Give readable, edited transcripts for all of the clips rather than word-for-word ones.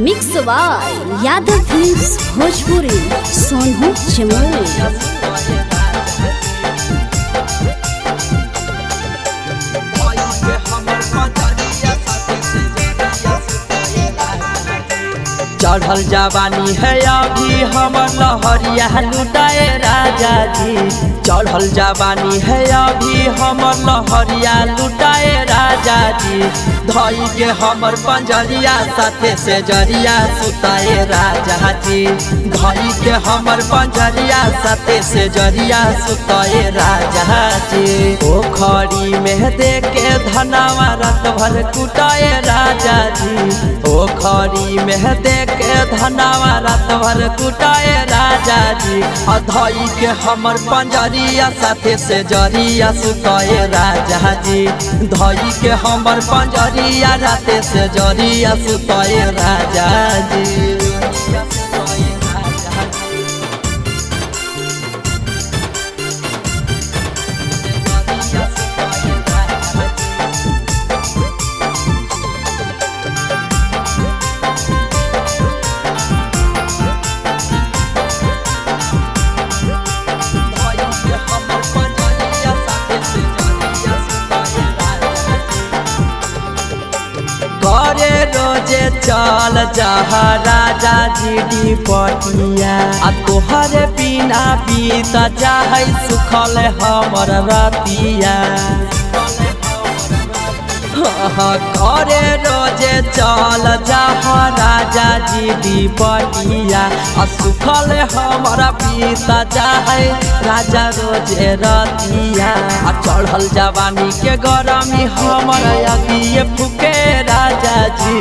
Mix by Yadav films Bhojpuri Sonu Chimoli. चढ़ल जवानी है अभी हमर लहरिया लुटाए राजा जी। चढ़ल जवानी है अभी हमर लहरिया लुटाए राजा जी। धई के हमर पंजरिया साथे से जरिया सुताए राजा जी। धई के हमर पंजरिया साथे से जरिया सुताए राजा जी। ओखरी में दे के धनावा रात भर कुटाए राजा जी। ओखरी में दे के धनावा रात भर कुटाए राजा जी। अधई के हमर पंजरिया साथे से जरिया सुताए राजा जी। धई के हमर पंजरिया राते से जरिया सुताए राजा जी। करे रोजे चल जहा राजा जी पटिया। आ तोहरे बिना बीत जाए सुखल हमर रतिया। करे रोजे चल जहा राजा जी पटिया। आ सुखल हमारा बीत जाए राजा रोजे रतिया। आ चढ़ल जवानी के गरमी हमर अगिए फुके राजा जी।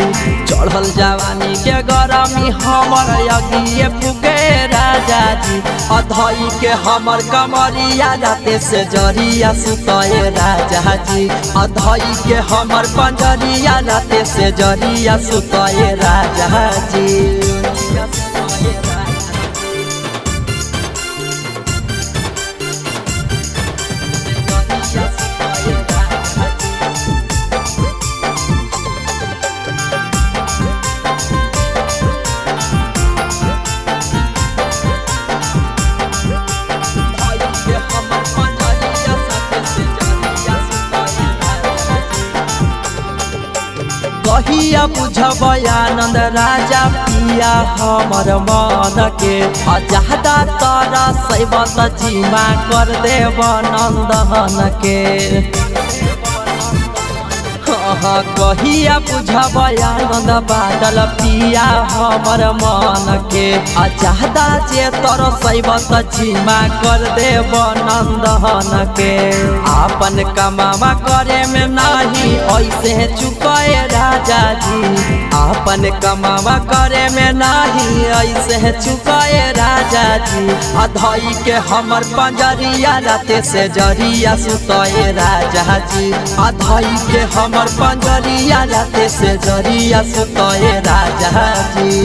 चढ़ल जवानी के गरमी हमर अगिए फुके राजा जी। अधई के हमर कमरिया जाते से जरिया सुताए राजा जी। अधई के हमर पंजरिया जाते से जरिया सुताए राजा जी। कहिया बुझब आनंद राजा पिया हमर मन के। ज्यादा तारा सैबत जीमा कर देव नंदन के। कहिया बुझब आनंद बादल पिया हमर मन के। ज्यादा जे तर सैबत जीमा कर देव नंदन के। आपन कमावा करे में नहीं ऐसे चुकाए राजा जी। आपन कमावा करे में नहीं ऐसे चुकाए राजा जी। अधई के हमर पंजरिया राते से जरिया सुताए राजा जी। अधई के हमर पंजरिया राते से जरिया सुताए राजा जी।